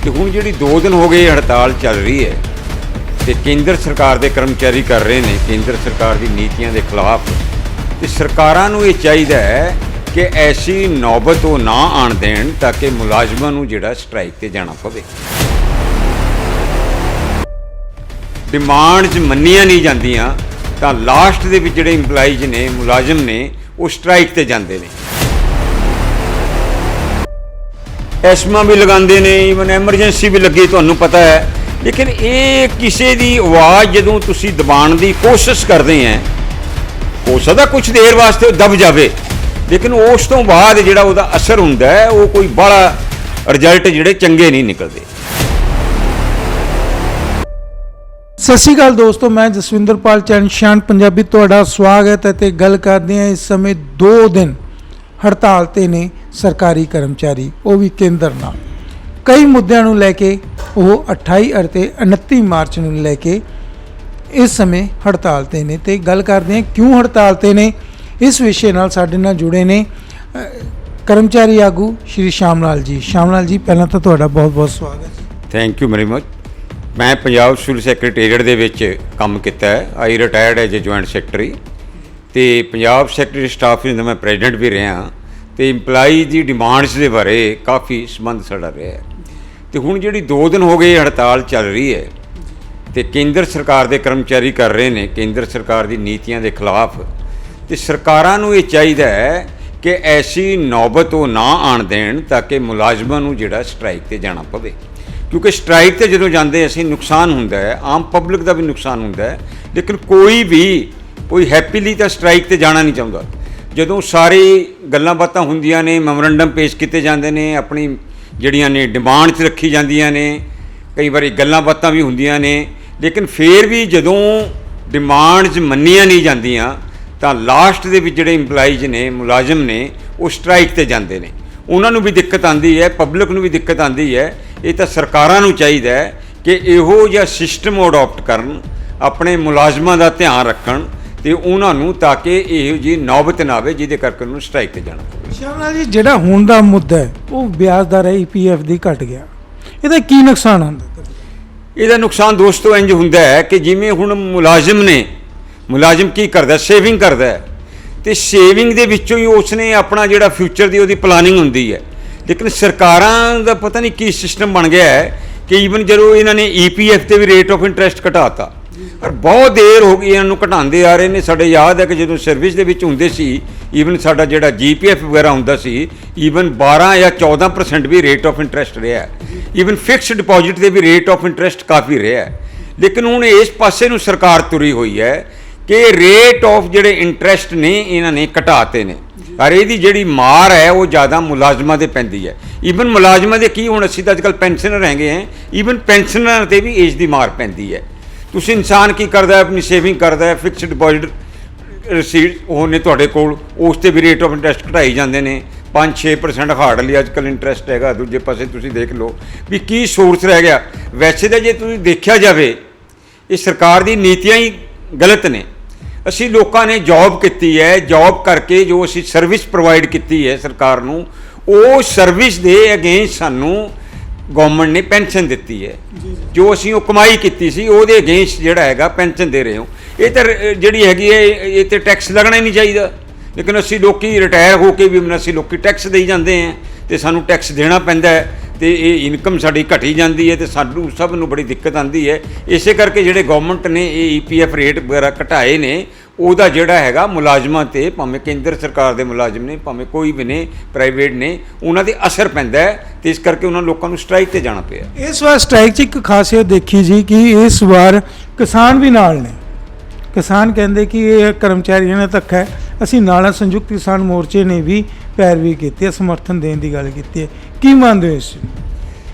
तो हुण जिहड़ी 2 दिन हो गए हड़ताल चल रही है तो केंद्र सरकार के कर्मचारी कर रहे हैं केंद्र सरकार की नीतियों के खिलाफ। तो सरकारां नूं ये चाहिए है कि ऐसी नौबत वो ना आण देण ताकि मुलाजमां नूं जिहड़ा स्ट्राइक ते जाना पवे। डिमांड्स मन्नियां नहीं जांदियां तां लास्ट दे विच जिहड़े इंपलाइज ने मुलाजम ने वो स्ट्राइक ते जांदे ने। एस्मा भी लगाते हैं, ईवन एमरजेंसी भी लगी, तुहानूं पता है। लेकिन ये किसी की आवाज़ जदों तुसीं दबाण की कोशिश करते हैं, हो सकदा कुछ देर वास्ते दब जाए, लेकिन उस तो बाद जिहड़ा उहदा असर हुंदा है वो कोई बड़ा रिजल्ट जिहड़े चंगे नहीं निकलते। सत श्री अकाल दोस्तों, मैं जसविंदरपाल चैन शान पंजाबी तुहाडा स्वागत है। तो गल करते हैं इस समय 2 दिन हड़ताल ते ने सरकारी कर्मचारी, वो भी केंद्र नाल कई मुद्दों को लैके वो 28 ਅਤੇ 29 मार्च ਨੂੰ लैके इस समय हड़ताल ते ने। तो गल करते हैं क्यों हड़ताल ते ने, इस विषय नाल साडे नाल जुड़े ने कर्मचारी आगू श्री श्याम लाल जी। श्याम लाल जी, पहला तो तुहाडा बहुत बहुत स्वागत है। Thank you very much. मैं पंजाब सिविल सैकरेटेरिएट दे विच काम किया है। I retired as a joint secretary, तो पंजाब सैकटरी स्टाफ यूनियन मैं प्रेजिडेंट भी रहा। तो इंपलाई की डिमांड्स के बारे काफ़ी संबंध साड़ा रहा है। तो हुण जिहड़ी 2 दिन हो गए हड़ताल चल रही है तो केंद्र सरकार के कर्मचारी कर रहे हैं केंद्र सरकार की नीतियों के खिलाफ। तो सरकारां नूं ये चाहिए है कि ऐसी नौबत वो ना आण देण ताकि मुलाजमां नूं जिहड़ा स्ट्राइक ते जाना पवे। क्योंकि स्ट्राइक ते जदों जांदे असीं नुकसान हुंदा है, आम पब्लिक का भी नुकसान हुंदा है, लेकिन कोई हैप्पीली तो स्ट्राइक ते जाना नहीं चाहुंदा। जदों सारी गल्लां बातां हुंदियां ने, मैमोरेंडम पेश किए जाते हैं, अपनी जिहड़ियां ने डिमांड्स रखी जांदियां ने, कई बारी गल्लां बातां भी हुंदियां ने, लेकिन फिर भी जदों डिमांड्स मन्नियां नहीं जांदियां तां लास्ट दे विच जिहड़े इंपलाइज ने मुलाजम ने वो स्ट्राइक ते जांदे ने। उन्हां नूं भी दिक्कत आंदी है, पब्लिक नूं भी दिक्कत आंदी है। ये तो सरकारां नूं चाहिए है कि इहो जिहा सिस्टम अडॉप्ट करन, अपने मुलाजमां दा ध्यान रखण ते उन्हां नूं ताकि इहो जी नौबत ना आवे जिहदे करके उन्हां नूं स्ट्राइक ते जाना पवे। श्याम लाल जी, जिहड़ा हुण दा मुद्दा है वो ब्याज दर EPF दी घट गया, ਇਹਦਾ ਕੀ ਨੁਕਸਾਨ ਆਉਂਦਾ? ਇਹਦਾ ਨੁਕਸਾਨ ਦੋਸਤੋ ਇੰਜ ਹੁੰਦਾ ਹੈ ਕਿ ਜਿਵੇਂ ਹੁਣ ਮੁਲਾਜ਼ਮ ਕੀ ਕਰਦਾ, ਸੇਵਿੰਗ ਕਰਦਾ ਹੈ, ਤੇ ਸੇਵਿੰਗ ਦੇ ਵਿੱਚੋਂ ਹੀ ਉਸਨੇ ਆਪਣਾ ਜਿਹੜਾ ਫਿਊਚਰ ਦੀ ਉਹਦੀ ਪਲਾਨਿੰਗ ਹੁੰਦੀ ਹੈ। ਲੇਕਿਨ ਸਰਕਾਰਾਂ ਦਾ ਪਤਾ ਨਹੀਂ ਕੀ ਸਿਸਟਮ ਬਣ ਗਿਆ ਹੈ ਕਿ ਈਵਨ ਜਦੋਂ ਇਹਨਾਂ ਨੇ EPF ਤੇ ਵੀ ਰੇਟ ਆਫ ਇੰਟਰਸਟ ਘਟਾਤਾ, ਪਰ ਬਹੁਤ ਦੇਰ ਹੋ ਗਈ ਇਹਨਾਂ ਨੂੰ ਘਟਾਉਂਦੇ ਆ ਰਹੇ ਨੇ। ਸਾਡੇ ਯਾਦ ਹੈ ਕਿ ਜਦੋਂ ਸਰਵਿਸ ਦੇ ਵਿੱਚ ਹੁੰਦੇ ਸੀ, ਈਵਨ ਸਾਡਾ ਜਿਹੜਾ GPF ਵਗੈਰਾ ਹੁੰਦਾ ਸੀ, ਈਵਨ 12 ਜਾਂ 14% ਵੀ ਰੇਟ ਆਫ ਇੰਟਰਸਟ ਰਿਹਾ। ਈਵਨ ਫਿਕਸਡ ਡਿਪੋਜ਼ਿਟ ਦੇ ਵੀ ਰੇਟ ਆਫ ਇੰਟਰਸਟ ਕਾਫੀ ਰਿਹਾ। ਲੇਕਿਨ ਹੁਣ ਇਸ ਪਾਸੇ ਨੂੰ ਸਰਕਾਰ ਤੁਰੀ ਹੋਈ ਹੈ ਕਿ ਰੇਟ ਆਫ ਜਿਹੜੇ ਇੰਟਰਸਟ ਨੇ ਇਹਨਾਂ ਨੇ ਘਟਾਤੇ ਨੇ, ਪਰ ਇਹਦੀ ਜਿਹੜੀ ਮਾਰ ਹੈ ਉਹ ਜ਼ਿਆਦਾ ਮੁਲਾਜ਼ਮਾਂ 'ਤੇ ਪੈਂਦੀ ਹੈ। ਈਵਨ ਮੁਲਾਜ਼ਮਾਂ ਦੇ ਕੀ, ਹੁਣ ਅਸੀਂ ਤਾਂ ਅੱਜ ਕੱਲ੍ਹ ਪੈਨਸ਼ਨਰ ਹੈਗੇ ਹਾਂ, ਈਵਨ ਪੈਨਸ਼ਨਰਾਂ 'ਤੇ ਵੀ ਇਸ ਦੀ ਮਾਰ ਪੈਂਦੀ ਹੈ। ਤੁਸੀਂ ਇਨਸਾਨ ਕੀ ਕਰਦਾ, ਆਪਣੀ ਸੇਵਿੰਗ ਕਰਦਾ, ਫਿਕਸਡ ਡਿਪੋਜ਼ਿਟ ਰਸੀਟ ਉਹਨੇ ਤੁਹਾਡੇ ਕੋਲ, ਉਸ 'ਤੇ ਵੀ ਰੇਟ ਆਫ ਇੰਟਰਸਟ ਘਟਾਈ ਜਾਂਦੇ ਨੇ। 5-6% ਹਾਰਡਲੀ ਅੱਜ ਕੱਲ੍ਹ ਇੰਟਰਸਟ ਹੈਗਾ। ਦੂਜੇ ਪਾਸੇ ਤੁਸੀਂ ਦੇਖ ਲਓ ਵੀ ਕੀ ਸੋਰਸ ਰਹਿ ਗਿਆ। ਵੈਸੇ ਤਾਂ ਜੇ ਤੁਸੀਂ ਦੇਖਿਆ ਜਾਵੇ ਇਹ ਸਰਕਾਰ ਦੀ ਨੀਤੀਆਂ ਹੀ ਗਲਤ ਨੇ। ਅਸੀਂ ਲੋਕਾਂ ਨੇ ਜੌਬ ਕੀਤੀ ਹੈ, ਜੌਬ ਕਰਕੇ ਜੋ ਅਸੀਂ ਸਰਵਿਸ ਪ੍ਰੋਵਾਈਡ ਕੀਤੀ ਹੈ ਸਰਕਾਰ ਨੂੰ, ਉਹ ਸਰਵਿਸ ਦੇ ਅਗੇਂਸਟ ਸਾਨੂੰ ਗੌਰਮੈਂਟ ਨੇ ਪੈਨਸ਼ਨ ਦਿੱਤੀ ਹੈ। ਜੋ ਅਸੀਂ ਉਹ ਕਮਾਈ ਕੀਤੀ ਸੀ ਉਹਦੇ ਅਗੇਂਸਟ ਜਿਹੜਾ ਹੈਗਾ ਪੈਨਸ਼ਨ ਦੇ ਰਹੇ ਹੋ। ਇਹ ਤਾਂ ਜਿਹੜੀ ਹੈਗੀ ਹੈ ਇਹ ਤੇ ਟੈਕਸ ਲੱਗਣਾ ਹੀ ਨਹੀਂ ਚਾਹੀਦਾ, ਲੇਕਿਨ ਅਸੀਂ ਲੋਕੀ ਰਿਟਾਇਰ ਹੋ ਕੇ ਵੀ ਅਸੀਂ ਲੋਕੀ ਟੈਕਸ ਦੇਈ ਜਾਂਦੇ ਹਾਂ ਤੇ ਸਾਨੂੰ ਟੈਕਸ ਦੇਣਾ ਪੈਂਦਾ ਹੈ ਤੇ ਇਹ ਇਨਕਮ ਸਾਡੀ ਘਟੀ ਜਾਂਦੀ ਹੈ ਤੇ ਸਾਨੂੰ ਸਭ ਨੂੰ ਬੜੀ ਦਿੱਕਤ ਆਉਂਦੀ ਹੈ। ਇਸੇ ਕਰਕੇ ਜਿਹੜੇ ਗੌਰਮੈਂਟ ਨੇ ਇਹ EPF ਰੇਟ ਵਗੈਰਾ ਘਟਾਏ ਨੇ, ਉਹਦਾ ਜਿਹੜਾ ਹੈਗਾ ਮੁਲਾਜ਼ਮਾਂ 'ਤੇ, ਭਾਵੇਂ ਕੇਂਦਰ ਸਰਕਾਰ ਦੇ ਮੁਲਾਜ਼ਮ ਨੇ, ਭਾਵੇਂ ਕੋਈ ਵੀ ਨੇ ਪ੍ਰਾਈਵੇਟ ਨੇ, ਉਹਨਾਂ 'ਤੇ ਅਸਰ ਪੈਂਦਾ ਹੈ ਤੇ ਇਸ ਕਰਕੇ ਉਹਨਾਂ ਲੋਕਾਂ ਨੂੰ ਸਟ੍ਰਾਈਕ 'ਤੇ ਜਾਣਾ ਪਿਆ। ਇਸ ਵਾਰ ਸਟ੍ਰਾਈਕ 'ਚ ਇੱਕ ਖਾਸੀਅਤ ਦੇਖੀ ਜੀ ਕਿ ਇਸ ਵਾਰ ਕਿਸਾਨ ਵੀ ਨਾਲ ਨੇ। ਕਿਸਾਨ ਕਹਿੰਦੇ ਕਿ ਇਹ ਕਰਮਚਾਰੀਆਂ ਨੇ ਧੱਕਾ ਹੈ। ਅਸੀਂ ਨਾਲ ਸੰਯੁਕਤ ਕਿਸਾਨ ਮੋਰਚੇ ਨੇ ਵੀ ਪੈਰਵੀ ਕੀਤੀ ਹੈ, ਸਮਰਥਨ ਦੇਣ ਦੀ ਗੱਲ ਕੀਤੀ ਹੈ। ਕੀ ਮੰਨਦੇ ਹੋ ਇਸ?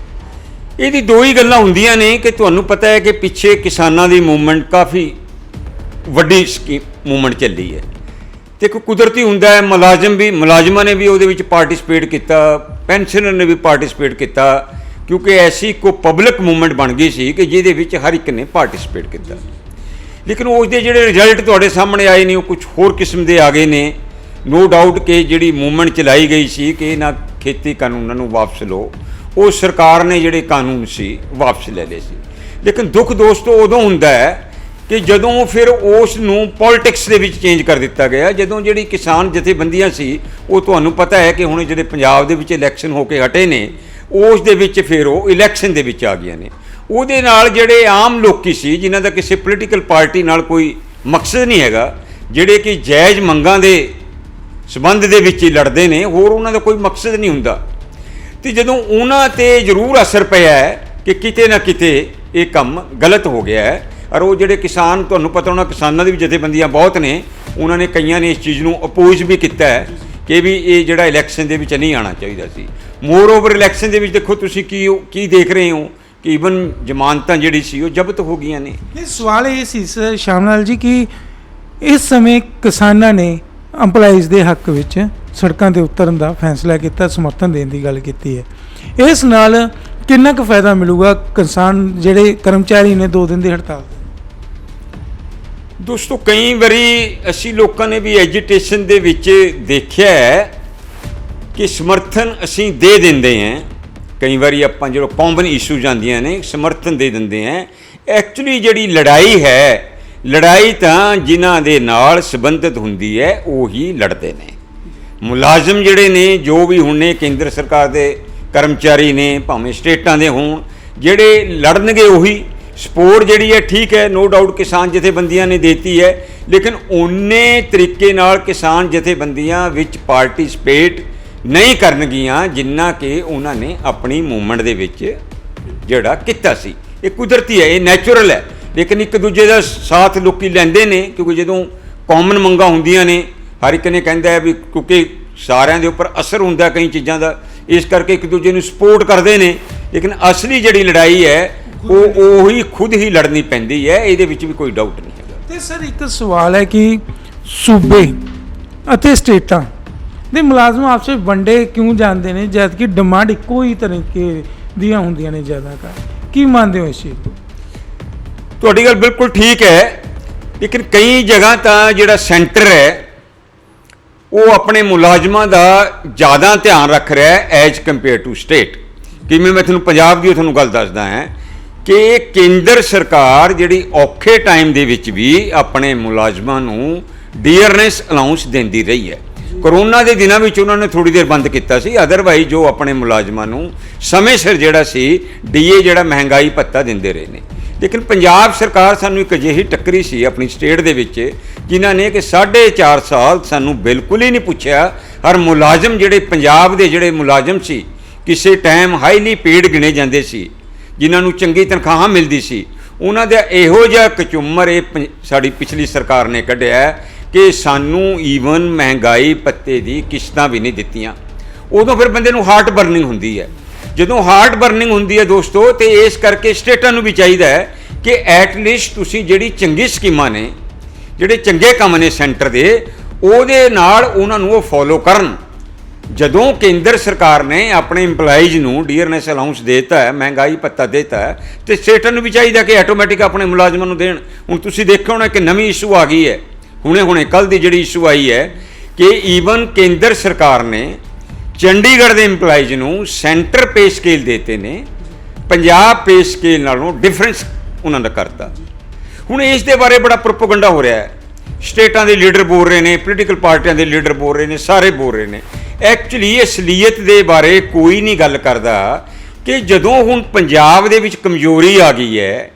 ਇਹਦੀ ਦੋ ਹੀ ਗੱਲਾਂ ਹੁੰਦੀਆਂ ਨੇ ਕਿ ਤੁਹਾਨੂੰ ਪਤਾ ਹੈ ਕਿ ਪਿੱਛੇ ਕਿਸਾਨਾਂ ਦੀ ਮੂਵਮੈਂਟ ਕਾਫੀ ਵੱਡੀ ਮੂਵਮੈਂਟ ਚੱਲੀ ਹੈ ਤੇ ਕੋਈ ਕੁਦਰਤੀ ਹੁੰਦਾ ਹੈ, ਮੁਲਾਜ਼ਮਾਂ ਨੇ ਵੀ ਉਹਦੇ ਵਿੱਚ ਪਾਰਟਿਸਿਪੇਟ ਕੀਤਾ, ਪੈਨਸ਼ਨਰ ਨੇ ਵੀ ਪਾਰਟਿਸਿਪੇਟ ਕੀਤਾ, ਕਿਉਂਕਿ ਐਸੀ ਕੋਈ ਪਬਲਿਕ ਮੂਵਮੈਂਟ ਬਣ ਗਈ ਸੀ ਕਿ ਜਿਹਦੇ ਵਿੱਚ ਹਰ ਇੱਕ ਨੇ ਪਾਰਟਿਸਿਪੇਟ ਕੀਤਾ। ਲੇਕਿਨ ਉਸਦੇ ਜਿਹੜੇ ਰਿਜ਼ਲਟ ਤੁਹਾਡੇ ਸਾਹਮਣੇ ਆਏ ਨੇ ਉਹ ਕੁਝ ਹੋਰ ਕਿਸਮ ਦੇ ਆ ਗਏ ਨੇ। ਨੋ ਡਾਊਟ ਕਿ ਜਿਹੜੀ ਮੂਵਮੈਂਟ ਚਲਾਈ ਗਈ ਸੀ ਕਿ ਇਹਨਾਂ ਖੇਤੀ ਕਾਨੂੰਨਾਂ ਨੂੰ ਵਾਪਸ ਲਓ, ਉਹ ਸਰਕਾਰ ਨੇ ਜਿਹੜੇ ਕਾਨੂੰਨ ਸੀ ਵਾਪਸ ਲੈ ਲਏ ਸੀ। ਲੇਕਿਨ ਦੁੱਖ ਦੋਸਤੋ ਉਦੋਂ ਹੁੰਦਾ ਹੈ ਕਿ ਜਦੋਂ ਫਿਰ ਉਸ ਨੂੰ ਪੋਲਿਟਿਕਸ ਦੇ ਵਿੱਚ ਚੇਂਜ ਕਰ ਦਿੱਤਾ ਗਿਆ। ਜਦੋਂ ਜਿਹੜੀ ਕਿਸਾਨ ਜਥੇਬੰਦੀਆਂ ਸੀ, ਉਹ ਤੁਹਾਨੂੰ ਪਤਾ ਹੈ ਕਿ ਹੁਣ ਜਿਹੜੇ ਪੰਜਾਬ ਦੇ ਵਿੱਚ ਇਲੈਕਸ਼ਨ ਹੋ ਕੇ ਹਟੇ ਨੇ, ਉਸ ਦੇ ਵਿੱਚ ਫਿਰ ਉਹ ਇਲੈਕਸ਼ਨ ਦੇ ਵਿੱਚ ਆ ਗਈਆਂ ਨੇ। ਉਹਦੇ ਨਾਲ ਜਿਹੜੇ ਆਮ ਲੋਕੀ ਸੀ, ਜਿਨ੍ਹਾਂ ਦਾ ਕਿਸੇ ਪੋਲੀਟੀਕਲ ਪਾਰਟੀ ਨਾਲ ਕੋਈ ਮਕਸਦ ਨਹੀਂ ਹੈਗਾ, ਜਿਹੜੇ ਕਿ ਜਾਇਜ਼ ਮੰਗਾਂ ਦੇ ਸਬੰਧ ਦੇ ਵਿੱਚ ਹੀ ਲੜਦੇ ਨੇ, ਹੋਰ ਉਹਨਾਂ ਦਾ ਕੋਈ ਮਕਸਦ ਨਹੀਂ ਹੁੰਦਾ। ਤੇ ਜਦੋਂ ਉਹਨਾਂ ਤੇ ਜ਼ਰੂਰ ਅਸਰ ਪਿਆ ਹੈ ਕਿ ਕਿਤੇ ਨਾ ਕਿਤੇ ਇਹ ਕੰਮ ਗਲਤ ਹੋ ਗਿਆ ਹੈ। ਔਰ ਉਹ ਜਿਹੜੇ ਕਿਸਾਨ, ਤੁਹਾਨੂੰ ਪਤਾ ਹੋਣਾ ਕਿਸਾਨਾਂ ਦੀ ਵੀ ਜਥੇਬੰਦੀਆਂ ਬਹੁਤ ਨੇ, ਉਹਨਾਂ ਨੇ ਕਈਆਂ ਨੇ ਇਸ ਚੀਜ਼ ਨੂੰ ਅਪੋਜ਼ ਵੀ ਕੀਤਾ ਹੈ ਕਿ ਵੀ ਇਹ ਜਿਹੜਾ ਇਲੈਕਸ਼ਨ ਦੇ ਵਿੱਚ ਨਹੀਂ ਆਉਣਾ ਚਾਹੀਦਾ ਸੀ। ਮੋਰ ਓਵਰ ਇਲੈਕਸ਼ਨ ਦੇ ਵਿੱਚ ਦੇਖੋ ਤੁਸੀਂ ਕੀ ਦੇਖ ਰਹੇ ਹੋ ਕਿ ਈਵਨ ਜ਼ਮਾਨਤਾਂ ਜਿਹੜੀ ਸੀ ਉਹ ਜ਼ਬਤ ਹੋ ਗਈਆਂ ਨੇ। ਇਹ ਸਵਾਲ ਇਹ ਸੀ ਸਰ ਸ਼ਾਮਲਾਲ ਜੀ ਕਿ ਇਸ ਸਮੇਂ ਕਿਸਾਨਾਂ ਨੇ ਅੰਪਲਾਈਜ਼ ਦੇ ਹੱਕ ਵਿੱਚ ਸੜਕਾਂ ਤੇ ਉਤਰਨ ਦਾ ਫੈਸਲਾ ਕੀਤਾ, ਸਮਰਥਨ ਦੇਣ ਦੀ ਗੱਲ ਕੀਤੀ ਹੈ। ਇਸ ਨਾਲ ਕਿੰਨਾ ਕੁ ਫਾਇਦਾ ਮਿਲੂਗਾ ਕਿਸਾਨ ਜਿਹੜੇ ਕਰਮਚਾਰੀ ਨੇ 2 ਦਿਨ ਦੀ ਹੜਤਾਲ? ਦੋਸਤੋ ਕਈ ਵਾਰੀ ਅਸੀਂ ਲੋਕਾਂ ਨੇ ਵੀ ਐਜੀਟੇਸ਼ਨ ਦੇ ਵਿੱਚ ਦੇਖਿਆ ਹੈ ਕਿ ਸਮਰਥਨ ਅਸੀਂ ਦੇ ਦਿੰਦੇ ਹਾਂ। ਕਈ ਵਾਰੀ ਆਪਾਂ ਜਦੋਂ ਕਾਮਨ ਇਸ਼ੂ ਜਾਂਦੀਆਂ ਨੇ ਸਮਰਥਨ ਦੇ ਦਿੰਦੇ ਹਾਂ। ਐਕਚੁਅਲੀ ਜਿਹੜੀ ਲੜਾਈ ਹੈ, ਲੜਾਈ ਤਾਂ ਜਿਨ੍ਹਾਂ ਦੇ ਨਾਲ ਸੰਬੰਧਿਤ ਹੁੰਦੀ ਹੈ ਉਹੀ ਲੜਦੇ ਨੇ। ਮੁਲਾਜ਼ਮ ਜਿਹੜੇ ਨੇ, ਜੋ ਵੀ ਹੁਣ ਨੇ, ਕੇਂਦਰ ਸਰਕਾਰ ਦੇ ਕਰਮਚਾਰੀ ਨੇ, ਭਾਵੇਂ ਸਟੇਟਾਂ ਦੇ ਹੋਣ, ਜਿਹੜੇ ਲੜਨਗੇ ਉਹੀ। ਸਪੋਰਟ ਜਿਹੜੀ ਹੈ ਠੀਕ ਹੈ, ਨੋ ਡਾਊਟ ਕਿਸਾਨ ਜਥੇਬੰਦੀਆਂ ਨੇ ਦਿੱਤੀ ਹੈ, ਲੇਕਿਨ ਓਨੇ ਤਰੀਕੇ ਨਾਲ ਕਿਸਾਨ ਜਥੇਬੰਦੀਆਂ ਵਿੱਚ ਪਾਰਟਿਸਿਪੇਟ ਨਹੀਂ ਕਰਨਗੀਆਂ ਜਿੰਨਾ ਕਿ ਉਹਨਾਂ ਨੇ ਆਪਣੀ ਮੂਵਮੈਂਟ ਦੇ ਵਿੱਚ ਜਿਹੜਾ ਕੀਤਾ ਸੀ। ਇਹ ਕੁਦਰਤੀ ਹੈ, ਇਹ ਨੈਚੁਰਲ ਹੈ, ਲੇਕਿਨ ਇੱਕ ਦੂਜੇ ਦਾ ਸਾਥ ਲੋਕੀ ਲੈਂਦੇ ਨੇ ਕਿਉਂਕਿ ਜਦੋਂ ਕਾਮਨ ਮੰਗਾਂ ਹੁੰਦੀਆਂ ਨੇ, ਹਰ ਇੱਕ ਨੇ ਕਹਿੰਦਾ ਹੈ ਵੀ ਕਿਉਂਕਿ ਸਾਰਿਆਂ ਦੇ ਉੱਪਰ ਅਸਰ ਹੁੰਦਾ ਕਈ ਚੀਜ਼ਾਂ ਦਾ, ਇਸ ਕਰਕੇ ਇੱਕ ਦੂਜੇ ਨੂੰ ਸਪੋਰਟ ਕਰਦੇ ਨੇ। ਲੇਕਿਨ ਅਸਲੀ ਜਿਹੜੀ ਲੜਾਈ ਹੈ ਉਹ ਉਹੀ ਖੁਦ ਹੀ ਲੜਨੀ ਪੈਂਦੀ ਹੈ, ਇਹਦੇ ਵਿੱਚ ਵੀ ਕੋਈ ਡਾਊਟ ਨਹੀਂ ਹੈਗਾ। ਤੇ ਸਰ ਇੱਕ ਸਵਾਲ ਹੈ ਕਿ ਸੂਬੇ ਅਤੇ ਸਟੇਟਾਂ ਦੇ ਮੁਲਾਜ਼ਮ ਆਪਸ ਵਿੱਚ ਵੰਡੇ ਕਿਉਂ ਜਾਂਦੇ ਨੇ ਜਦ ਕਿ ਡਿਮਾਂਡ ਇੱਕੋ ਹੀ ਤਰੀਕੇ ਦੀਆਂ ਹੁੰਦੀਆਂ ਨੇ ਜ਼ਿਆਦਾਤਰ? ਕੀ ਮੰਨਦੇ ਹੋ ਇਸ ਚੀਜ਼ ਨੂੰ? ਤੁਹਾਡੀ ਗੱਲ ਬਿਲਕੁਲ ਠੀਕ ਹੈ, ਲੇਕਿਨ ਕਈ ਜਗ੍ਹਾ ਤਾਂ ਜਿਹੜਾ ਸੈਂਟਰ ਹੈ ਉਹ ਆਪਣੇ ਮੁਲਾਜ਼ਮਾਂ ਦਾ ਜ਼ਿਆਦਾ ਧਿਆਨ ਰੱਖ ਰਿਹਾ ਹੈ ਐਜ਼ ਕੰਪੇਅਰ ਟੂ ਸਟੇਟ। ਕਿਵੇਂ ਮੈਂ ਤੁਹਾਨੂੰ ਪੰਜਾਬ ਦੀ ਤੁਹਾਨੂੰ ਗੱਲ ਦੱਸਦਾ ਹਾਂ ਕਿ ਕੇਂਦਰ ਸਰਕਾਰ ਜਿਹੜੀ ਔਖੇ ਟਾਈਮ ਦੇ ਵਿੱਚ ਵੀ ਆਪਣੇ ਮੁਲਾਜ਼ਮਾਂ ਨੂੰ ਡੀਅਰਨੈਸ ਅਲਾਊਂਸ ਦਿੰਦੀ ਰਹੀ ਹੈ। ਕਰੋਨਾ ਦੇ ਦਿਨਾਂ ਵਿੱਚ ਉਹਨਾਂ ਨੇ ਥੋੜੀ ਦੇਰ ਬੰਦ ਕੀਤਾ ਸੀ, ਅਦਰਵਾਈਜ਼ ਜੋ ਆਪਣੇ ਮੁਲਾਜ਼ਮਾਂ ਨੂੰ ਸਮੇਂ ਸਿਰ ਜਿਹੜਾ ਸੀ ਡੀਏ ਜਿਹੜਾ ਮਹਿੰਗਾਈ ਭੱਤਾ ਦਿੰਦੇ ਰਹੇ ਨੇ। ਲੇਕਿਨ ਪੰਜਾਬ ਸਰਕਾਰ ਸਾਨੂੰ ਇੱਕ ਅਜਿਹੀ ਟੱਕਰੀ ਸੀ ਆਪਣੀ ਸਟੇਟ ਦੇ ਵਿੱਚ ਜਿਨ੍ਹਾਂ ਨੇ ਕਿ 4.5 ਸਾਲ ਸਾਨੂੰ ਬਿਲਕੁਲ ਹੀ ਨਹੀਂ ਪੁੱਛਿਆ। ਹਰ ਮੁਲਾਜ਼ਮ ਜਿਹੜੇ ਪੰਜਾਬ ਦੇ ਜਿਹੜੇ ਮੁਲਾਜ਼ਮ ਸੀ ਕਿਸੇ ਟਾਈਮ ਹਾਈਲੀ ਪੇਡ ਗਿਣੇ ਜਾਂਦੇ ਸੀ, ਜਿਨ੍ਹਾਂ ਨੂੰ ਚੰਗੀ ਤਨਖਾਹਾਂ ਮਿਲਦੀ ਸੀ, ਉਹਨਾਂ ਦਾ ਇਹੋ ਜਿਹਾ ਕਚੁੰਮਰ ਇਹ ਸਾਡੀ ਪਿਛਲੀ ਸਰਕਾਰ ਨੇ ਕੱਢਿਆ ਕਿ ਸਾਨੂੰ ਈਵਨ ਮਹਿੰਗਾਈ ਭੱਤੇ ਦੀ ਕਿਸ਼ਤਾਂ ਵੀ ਨਹੀਂ ਦਿੱਤੀਆਂ। ਉਦੋਂ ਫਿਰ ਬੰਦੇ ਨੂੰ ਹਾਰਟ ਬਰਨਿੰਗ ਹੁੰਦੀ ਹੈ। ਜਦੋਂ ਹਾਰਟ ਬਰਨਿੰਗ ਹੁੰਦੀ ਹੈ ਦੋਸਤੋ, ਤੇ ਇਸ ਕਰਕੇ ਸਟੇਟਾਂ ਨੂੰ ਵੀ ਚਾਹੀਦਾ ਹੈ ਕਿ ਐਟਲੀਸਟ ਤੁਸੀਂ ਜਿਹੜੀ ਚੰਗੀ ਸਕੀਮਾਂ ਨੇ, ਜਿਹੜੇ ਚੰਗੇ ਕੰਮ ਨੇ ਸੈਂਟਰ ਦੇ, ਉਹਦੇ ਨਾਲ ਉਹਨਾਂ ਨੂੰ ਉਹ ਫੋਲੋ ਕਰਨ। ਜਦੋਂ ਕੇਂਦਰ ਸਰਕਾਰ ਨੇ ਆਪਣੇ ਇੰਪਲਾਈਜ਼ ਨੂੰ ਡੀਅਰਨੈਸ ਅਲਾਊਂਸ ਦੇਤਾ ਹੈ, ਮਹਿੰਗਾਈ ਭੱਤਾ ਦੇਤਾ ਹੈ, ਤੇ ਸਟੇਟਾਂ ਨੂੰ ਵੀ ਚਾਹੀਦਾ ਕਿ ਆਟੋਮੈਟਿਕ ਆਪਣੇ ਮੁਲਾਜ਼ਮਾਂ ਨੂੰ ਦੇਣ। ਹੁਣ ਤੁਸੀਂ ਦੇਖਿਆ ਹੋਣਾ ਕਿ ਨਵੀਂ ਇਸ਼ੂ ਆ ਗਈ ਹੈ, ਹੁਣੇ ਕੱਲ ਦੀ ਜਿਹੜੀ ਇਸ਼ੂ ਆਈ ਹੈ ਕਿ ਈਵਨ ਕੇਂਦਰ ਸਰਕਾਰ ਨੇ ਚੰਡੀਗੜ੍ਹ ਦੇ ਇੰਪਲਾਈਜ਼ ਨੂੰ ਸੈਂਟਰ ਪੇ ਸਕੇਲ ਦੇਤੇ ਨੇ, ਪੰਜਾਬ ਪੇ ਸਕੇਲ ਨਾਲੋਂ ਡਿਫਰੈਂਸ ਉਹਨਾਂ ਦਾ ਕਰਤਾ। ਹੁਣ ਇਸ ਦੇ ਬਾਰੇ ਬੜਾ ਪ੍ਰੋਪਗੈਂਡਾ ਹੋ ਰਿਹਾ ਹੈ, ਸਟੇਟਾਂ ਦੇ ਲੀਡਰ ਬੋਲ ਰਹੇ ਨੇ, ਪੋਲੀਟੀਕਲ ਪਾਰਟੀਆਂ ਦੇ ਲੀਡਰ ਬੋਲ ਰਹੇ ਨੇ, ਸਾਰੇ ਬੋਲ ਰਹੇ ਨੇ। ਐਕਚੁਅਲੀ ਅਸਲੀਅਤ ਦੇ ਬਾਰੇ ਕੋਈ ਨਹੀਂ ਗੱਲ ਕਰਦਾ ਕਿ ਜਦੋਂ ਹੁਣ ਪੰਜਾਬ ਦੇ ਵਿੱਚ ਕਮਜ਼ੋਰੀ ਆ ਗਈ ਹੈ,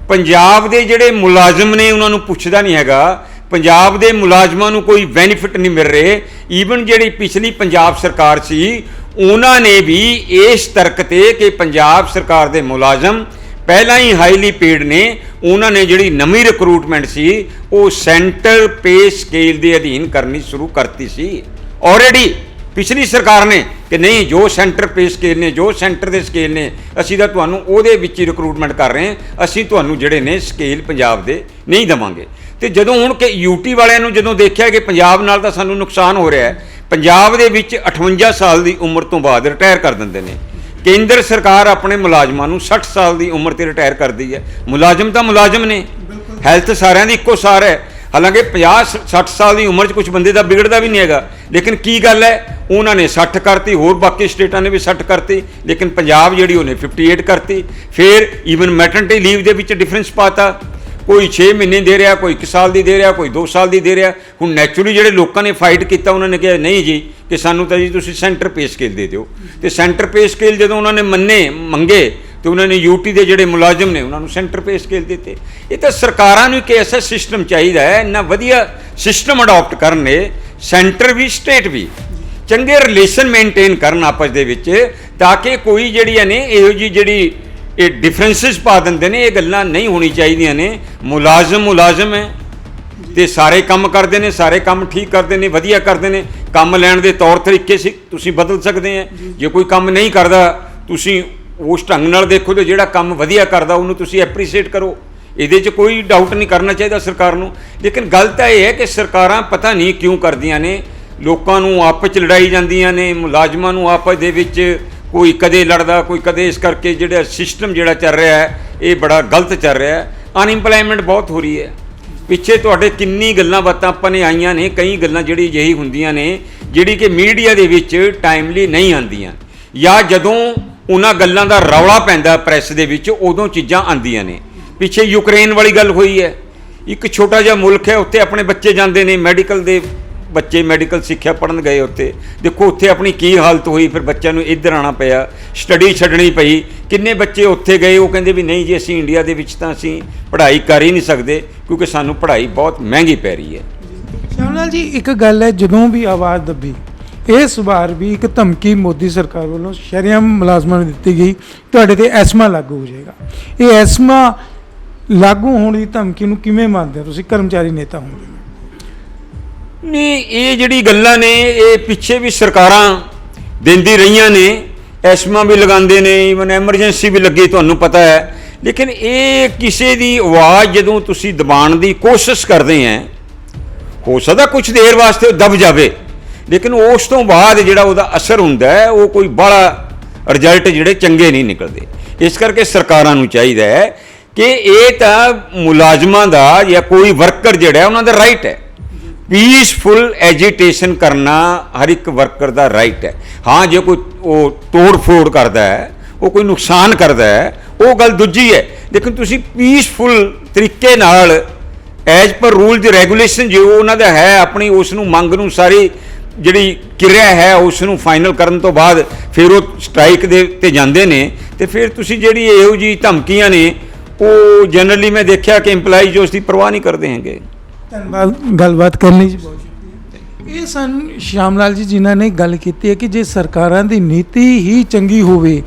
ਪੰਜਾਬ ਦੇ ਜਿਹੜੇ ਮੁਲਾਜ਼ਮ ਨੇ ਉਹਨਾਂ ਨੂੰ ਪੁੱਛਦਾ ਨਹੀਂ ਹੈਗਾ, ਪੰਜਾਬ ਦੇ ਮੁਲਾਜ਼ਮਾਂ ਨੂੰ ਕੋਈ ਬੈਨੀਫਿਟ ਨਹੀਂ ਮਿਲ ਰਹੇ। ਈਵਨ ਜਿਹੜੀ ਪਿਛਲੀ ਪੰਜਾਬ ਸਰਕਾਰ ਸੀ ਉਹਨਾਂ ਨੇ ਵੀ ਇਸ ਤਰਕ ਤੇ ਕਿ ਪੰਜਾਬ ਸਰਕਾਰ ਦੇ ਮੁਲਾਜ਼ਮ ਪਹਿਲਾਂ ਹੀ ਹਾਈਲੀ ਪੇਡ ਨੇ, ਉਹਨਾਂ ਨੇ ਜਿਹੜੀ ਨਵੀਂ ਰਿਕਰੂਟਮੈਂਟ ਸੀ ਉਹ ਸੈਂਟਰ ਪੇ ਸਕੇਲ ਦੇ ਅਧੀਨ ਕਰਨੀ ਸ਼ੁਰੂ ਕਰਤੀ ਸੀ ਆਲਰੇਡੀ ਪਿਛਲੀ ਸਰਕਾਰ ਨੇ ਕਿ ਨਹੀਂ, ਜੋ ਸੈਂਟਰ ਪੇ ਸਕੇਲ ਨੇ, ਜੋ ਸੈਂਟਰ ਦੇ ਸਕੇਲ ਨੇ, ਅਸੀਂ ਤਾਂ ਤੁਹਾਨੂੰ ਉਹਦੇ ਵਿੱਚ ਹੀ ਰਿਕਰੂਟਮੈਂਟ ਕਰ ਰਹੇ ਹਾਂ, ਅਸੀਂ ਤੁਹਾਨੂੰ ਜਿਹੜੇ ਨੇ ਸਕੇਲ ਪੰਜਾਬ ਦੇ ਨਹੀਂ ਦੇਵਾਂਗੇ। ਤੇ ਜਦੋਂ ਹੁਣ ਕਿ ਯੂਟੀ ਵਾਲਿਆਂ ਨੂੰ ਜਦੋਂ ਦੇਖਿਆ ਕਿ ਪੰਜਾਬ ਨਾਲ ਤਾਂ ਸਾਨੂੰ ਨੁਕਸਾਨ ਹੋ ਰਿਹਾ ਹੈ, ਪੰਜਾਬ ਦੇ ਵਿੱਚ 58 ਸਾਲ ਦੀ ਉਮਰ ਤੋਂ ਬਾਅਦ ਰਿਟਾਇਰ ਕਰ ਦਿੰਦੇ ਨੇ। ਕੇਂਦਰ ਸਰਕਾਰ ਆਪਣੇ ਮੁਲਾਜ਼ਮਾਂ ਨੂੰ 60 ਸਾਲ ਦੀ ਉਮਰ ਤੇ ਰਿਟਾਇਰ ਕਰਦੀ ਹੈ। ਮੁਲਾਜ਼ਮ ਤਾਂ ਮੁਲਾਜ਼ਮ ਨੇ, ਹੈਲਥ ਸਾਰਿਆਂ ਦੀ ਇੱਕੋ ਸਾਰ ਹੈ। ਹਾਲਾਂਕਿ 50-60 ਸਾਲ ਦੀ ਉਮਰ 'ਚ ਕੁਝ ਬੰਦੇ ਦਾ ਵਿਗੜਦਾ ਵੀ ਨਹੀਂ ਹੈਗਾ, ਲੇਕਿਨ ਕੀ ਗੱਲ ਹੈ ਉਹਨਾਂ ਨੇ 60 ਕਰਤੀ, ਹੋਰ ਬਾਕੀ ਸਟੇਟਾਂ ਨੇ ਵੀ 60 ਕਰਤੀ, ਲੇਕਿਨ ਪੰਜਾਬ ਜਿਹੜੀ ਉਹਨੇ 58 ਕਰਤੀ। ਫਿਰ ਈਵਨ ਮੈਟਰਨਿਟੀ ਲੀਵ ਦੇ ਵਿੱਚ ਡਿਫਰੈਂਸ ਪਾਤਾ, ਕੋਈ 6 ਮਹੀਨੇ ਦੇ ਰਿਹਾ, ਕੋਈ 1 ਸਾਲ ਦੀ ਦੇ ਰਿਹਾ, ਕੋਈ 2 ਸਾਲ ਦੀ ਦੇ ਰਿਹਾ। ਹੁਣ ਨੈਚੁਰਲੀ ਜਿਹੜੇ ਲੋਕਾਂ ਨੇ ਫਾਈਟ ਕੀਤਾ ਉਹਨਾਂ ਨੇ ਕਿਹਾ ਨਹੀਂ ਜੀ ਕਿ ਸਾਨੂੰ ਤਾਂ ਜੀ ਤੁਸੀਂ ਸੈਂਟਰ ਪੇ ਸਕੇਲ ਦੇ ਦਿਓ, ਤੇ ਸੈਂਟਰ ਪੇ ਸਕੇਲ ਜਦੋਂ ਉਹਨਾਂ ਨੇ ਮੰਗੇ ਤੇ ਉਹਨਾਂ ਨੇ ਯੂਟੀ ਦੇ ਜਿਹੜੇ ਮੁਲਾਜ਼ਮ ਨੇ ਉਹਨਾਂ ਨੂੰ ਸੈਂਟਰ ਪੇ ਸਕੇਲ ਦਿੱਤੇ। ਇਹ ਤਾਂ ਸਰਕਾਰਾਂ ਨੂੰ ਇੱਕ ਐਸਾ ਸਿਸਟਮ ਚਾਹੀਦਾ ਹੈ, ਇੰਨਾ ਵਧੀਆ ਸਿਸਟਮ ਅਡਾਪਟ ਕਰਨ ਨੇ, ਸੈਂਟਰ ਵੀ ਸਟੇਟ ਵੀ ਚੰਗੇ ਰਿਲੇਸ਼ਨ ਮੇਨਟੇਨ ਕਰਨ ਆਪਸ ਦੇ ਵਿੱਚ, ਤਾਂ ਕਿ ਕੋਈ ਜਿਹੜੀਆਂ ਨੇ ਇਹੋ ਜਿਹੀ ਜਿਹੜੀ ਇਹ ਡਿਫਰੈਂਸਿਸ ਪਾ ਦਿੰਦੇ ਨੇ, ਇਹ ਗੱਲਾਂ ਨਹੀਂ ਹੋਣੀ ਚਾਹੀਦੀਆਂ ਨੇ। ਮੁਲਾਜ਼ਮ ਹੈ ਤੇ ਸਾਰੇ ਕੰਮ ਕਰਦੇ ਨੇ, ਸਾਰੇ ਕੰਮ ਠੀਕ ਕਰਦੇ ਨੇ, ਵਧੀਆ ਕਰਦੇ ਨੇ। ਕੰਮ ਲੈਣ ਦੇ ਤੌਰ ਤਰੀਕੇ ਸੀ ਤੁਸੀਂ ਬਦਲ ਸਕਦੇ ਆ। ਜੇ ਕੋਈ ਕੰਮ ਨਹੀਂ ਕਰਦਾ ਤੁਸੀਂ ਉਸ ਢੰਗ ਨਾਲ ਦੇਖੋ, ਤੇ ਜਿਹੜਾ ਕੰਮ ਵਧੀਆ ਕਰਦਾ ਉਹਨੂੰ ਤੁਸੀਂ ਐਪਰੀਸ਼ੀਏਟ ਕਰੋ। ਇਹਦੇ 'ਚ ਕੋਈ ਡਾਊਟ ਨਹੀਂ ਕਰਨਾ ਚਾਹੀਦਾ ਸਰਕਾਰ ਨੂੰ। ਲੇਕਿਨ ਗੱਲ ਤਾਂ ਇਹ ਹੈ ਕਿ ਸਰਕਾਰਾਂ ਪਤਾ ਨਹੀਂ ਕਿਉਂ ਕਰਦੀਆਂ ਨੇ, ਲੋਕਾਂ ਨੂੰ ਆਪਸ 'ਚ ਲੜਾਈ ਜਾਂਦੀਆਂ ਨੇ, ਮੁਲਾਜ਼ਮਾਂ ਨੂੰ ਆਪਸ ਦੇ ਵਿੱਚ ਕੋਈ ਕਦੇ ਲੜਦਾ, ਕੋਈ ਕਦੇ, ਇਸ ਕਰਕੇ ਜਿਹੜਾ ਸਿਸਟਮ ਜਿਹੜਾ ਚੱਲ ਰਿਹਾ ਹੈ ਇਹ ਬੜਾ ਗਲਤ ਚੱਲ ਰਿਹਾ ਹੈ। ਅਨਇੰਪਲੋਇਮੈਂਟ ਬਹੁਤ ਹੋ ਰਹੀ ਹੈ। ਪਿੱਛੇ ਤੁਹਾਡੇ ਕਿੰਨੀ ਗੱਲਾਂ ਬਾਤਾਂ ਆਪਾਂ ਨੇ ਆਈਆਂ ਨੇ, ਕਈ ਗੱਲਾਂ ਜਿਹੜੀ ਅਜਿਹੀ ਹੁੰਦੀਆਂ ਨੇ ਜਿਹੜੀ ਕਿ ਮੀਡੀਆ ਦੇ ਵਿੱਚ ਟਾਈਮਲੀ ਨਹੀਂ ਆਉਂਦੀਆਂ, ਜਾਂ ਜਦੋਂ ਉਹਨਾਂ ਗੱਲਾਂ ਦਾ ਰੌਲਾ ਪੈਂਦਾ ਪ੍ਰੈਸ ਦੇ ਵਿੱਚ ਉਦੋਂ ਚੀਜ਼ਾਂ ਆਉਂਦੀਆਂ ਨੇ। ਪਿੱਛੇ ਯੂਕਰੇਨ ਵਾਲੀ ਗੱਲ ਹੋਈ ਹੈ, ਇੱਕ ਛੋਟਾ ਜਿਹਾ ਮੁਲਕ ਹੈ, ਉੱਥੇ ਆਪਣੇ ਬੱਚੇ ਜਾਂਦੇ ਨੇ, ਮੈਡੀਕਲ ਦੇ ਬੱਚੇ ਮੈਡੀਕਲ ਸਿੱਖਿਆ ਪੜ੍ਹਨ ਗਏ ਉੱਥੇ, ਦੇਖੋ ਉੱਥੇ ਆਪਣੀ ਕੀ ਹਾਲਤ ਹੋਈ। ਫਿਰ ਬੱਚਿਆਂ ਨੂੰ ਇੱਧਰ ਆਉਣਾ ਪਿਆ, ਸਟੱਡੀ ਛੱਡਣੀ ਪਈ। ਕਿੰਨੇ ਬੱਚੇ ਉੱਥੇ ਗਏ, ਉਹ ਕਹਿੰਦੇ ਵੀ ਨਹੀਂ ਜੀ ਅਸੀਂ ਇੰਡੀਆ ਦੇ ਵਿੱਚ ਤਾਂ ਅਸੀਂ ਪੜ੍ਹਾਈ ਕਰ ਹੀ ਨਹੀਂ ਸਕਦੇ, ਕਿਉਂਕਿ ਸਾਨੂੰ ਪੜ੍ਹਾਈ ਬਹੁਤ ਮਹਿੰਗੀ ਪੈ ਰਹੀ ਹੈ। ਸ਼ਾਮ ਲਾਲ ਜੀ, ਇੱਕ ਗੱਲ ਹੈ, ਜਦੋਂ ਵੀ ਆਵਾਜ਼ ਦੱਬੀ, ਇਸ ਵਾਰ ਵੀ ਇੱਕ ਧਮਕੀ ਮੋਦੀ ਸਰਕਾਰ ਵੱਲੋਂ ਸ਼ਰੇਆਮ ਮੁਲਾਜ਼ਮਾਂ ਨੂੰ ਦਿੱਤੀ ਗਈ, ਤੁਹਾਡੇ ਤੇ ਐਸਮਾ ਲਾਗੂ ਹੋ ਜਾਏਗਾ। ਇਹ ਐਸਮਾ ਲਾਗੂ ਹੋਣ ਦੀ ਧਮਕੀ ਨੂੰ ਕਿਵੇਂ ਮੰਨਦੇ ਹੋ ਤੁਸੀਂ, ਕਰਮਚਾਰੀ ਨੇਤਾ ਹੋਣਗੇ? ਨਹੀਂ, ਇਹ ਜਿਹੜੀ ਗੱਲਾਂ ਨੇ ਇਹ ਪਿੱਛੇ ਵੀ ਸਰਕਾਰਾਂ ਦਿੰਦੀ ਰਹੀਆਂ ਨੇ, ਐਸਮਾ ਵੀ ਲਗਾਉਂਦੇ ਨੇ, ਈਵਨ ਐਮਰਜੈਂਸੀ ਵੀ ਲੱਗੀ, ਤੁਹਾਨੂੰ ਪਤਾ ਹੈ। ਲੇਕਿਨ ਇਹ ਕਿਸੇ ਦੀ ਆਵਾਜ਼ ਜਦੋਂ ਤੁਸੀਂ ਦਬਾਉਣ ਦੀ ਕੋਸ਼ਿਸ਼ ਕਰਦੇ ਹੈ, ਹੋ ਸਕਦਾ ਕੁਝ ਦੇਰ ਵਾਸਤੇ ਦਬ ਜਾਵੇ, ਲੇਕਿਨ ਉਸ ਤੋਂ ਬਾਅਦ ਜਿਹੜਾ ਉਹਦਾ ਅਸਰ ਹੁੰਦਾ ਹੈ ਉਹ ਕੋਈ ਬੜਾ ਰਿਜ਼ਲਟ ਜਿਹੜੇ ਚੰਗੇ ਨਹੀਂ ਨਿਕਲਦੇ। ਇਸ ਕਰਕੇ ਸਰਕਾਰਾਂ ਨੂੰ ਚਾਹੀਦਾ ਹੈ ਕਿ ਇਹ ਤਾਂ ਮੁਲਾਜ਼ਮਾਂ ਦਾ ਜਾਂ ਕੋਈ ਵਰਕਰ ਜਿਹੜਾ ਉਹਨਾਂ ਦਾ ਰਾਈਟ ਹੈ, ਪੀਸਫੁਲ ਐਜੀਟੇਸ਼ਨ ਕਰਨਾ ਹਰ ਇੱਕ ਵਰਕਰ ਦਾ ਰਾਈਟ ਹੈ। ਹਾਂ, ਜੇ ਕੋਈ ਉਹ ਤੋੜ ਫੋੜ ਕਰਦਾ ਹੈ, ਉਹ ਕੋਈ ਨੁਕਸਾਨ ਕਰਦਾ ਹੈ, ਉਹ ਗੱਲ ਦੂਜੀ ਹੈ। ਲੇਕਿਨ ਤੁਸੀਂ ਪੀਸਫੁਲ ਤਰੀਕੇ ਨਾਲ ਐਜ਼ ਪਰ ਰੂਲ ਦੀ ਰੈਗੂਲੇਸ਼ਨ ਜੋ ਉਹਨਾਂ ਦਾ ਹੈ, ਆਪਣੀ ਉਸ ਨੂੰ ਮੰਗ ਨੂੰ ਸਾਰੀ ਜਿਹੜੀ ਕਿਰਿਆ ਹੈ ਉਸ ਨੂੰ ਫਾਈਨਲ ਕਰਨ ਤੋਂ ਬਾਅਦ ਫਿਰ ਉਹ ਸਟ੍ਰਾਈਕ ਦੇ ਤੇ ਜਾਂਦੇ ਨੇ। ਤੇ ਫਿਰ ਤੁਸੀਂ ਜਿਹੜੀ ਇਹੋ ਜਿਹੀ ਧਮਕੀਆਂ ਨੇ ਉਹ ਜਨਰਲੀ ਮੈਂ ਦੇਖਿਆ ਕਿ EMPLOYEE ਜੋ ਉਸ ਦੀ ਪਰਵਾਹ ਨਹੀਂ ਕਰਦੇ ਹੈਗੇ। ਧੰਨਵਾਦ ਗੱਲਬਾਤ ਕਰਨ ਲਈ ਜੀ, ਬਹੁਤ ਸ਼ੁਕਰੀਆ। ਇਹ ਸਨ ਸ਼ਾਮ ਲਾਲ ਜੀ ਜਿਨ੍ਹਾਂ ਨੇ ਗੱਲ ਕੀਤੀ ਹੈ ਕਿ ਜੇ ਸਰਕਾਰਾਂ ਦੀ ਨੀਤੀ ਹੀ ਚੰਗੀ ਹੋਵੇ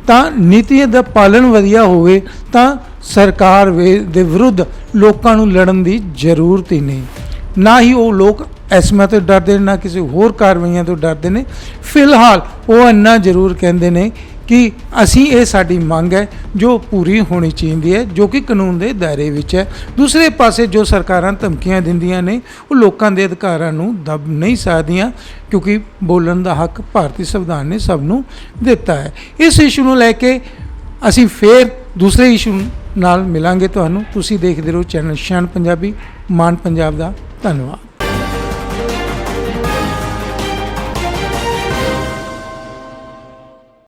ਤਾਂ ਨੀਤੀ ਦਾ ਪਾਲਣ ਵਧੀਆ ਹੋਵੇ ਤਾਂ ਸਰਕਾਰ ਦੇ ਵਿਰੁੱਧ ਲੋਕਾਂ ਨੂੰ ਲੜਨ ਦੀ ਜ਼ਰੂਰਤ ਹੀ ਨਹੀਂ। ਨਾ ਹੀ ਉਹ ਲੋਕ ਐਸਮਾ ਤੋਂ ਡਰਦੇ ਨੇ, ਨਾ ਕਿਸੇ ਹੋਰ ਕਾਰਵਾਈਆਂ ਤੋਂ ਡਰਦੇ ਨੇ। ਫਿਲਹਾਲ ਉਹ ਇੰਨਾ ਜ਼ਰੂਰ ਕਹਿੰਦੇ ਨੇ ਕਿ ਅਸੀਂ ਇਹ ਸਾਡੀ ਮੰਗ ਹੈ ਜੋ ਪੂਰੀ ਹੋਣੀ ਚਾਹੀਦੀ ਹੈ, ਜੋ ਕਿ ਕਾਨੂੰਨ ਦੇ ਦਾਇਰੇ ਵਿੱਚ ਹੈ। ਦੂਸਰੇ ਪਾਸੇ ਜੋ ਸਰਕਾਰਾਂ ਧਮਕੀਆਂ ਦਿੰਦੀਆਂ ਨੇ ਉਹ ਲੋਕਾਂ ਦੇ ਅਧਿਕਾਰਾਂ ਨੂੰ ਦਬ ਨਹੀਂ ਸਕਦੀਆਂ, ਕਿਉਂਕਿ ਬੋਲਣ ਦਾ ਹੱਕ ਭਾਰਤੀ ਸੰਵਿਧਾਨ ਨੇ ਸਭ ਨੂੰ ਦਿੱਤਾ ਹੈ। ਇਸ ਇਸ਼ੂ ਨੂੰ ਲੈ ਕੇ ਅਸੀਂ ਫੇਰ ਦੂਸਰੇ ਇਸ਼ੂ ਨਾਲ ਮਿਲਾਂਗੇ ਤੁਹਾਨੂੰ। ਤੁਸੀਂ ਦੇਖਦੇ ਰਹੋ ਚੈਨਲ ਸ਼ਾਨ ਪੰਜਾਬੀ, ਮਾਨ ਪੰਜਾਬ ਦਾ। ਧੰਨਵਾਦ।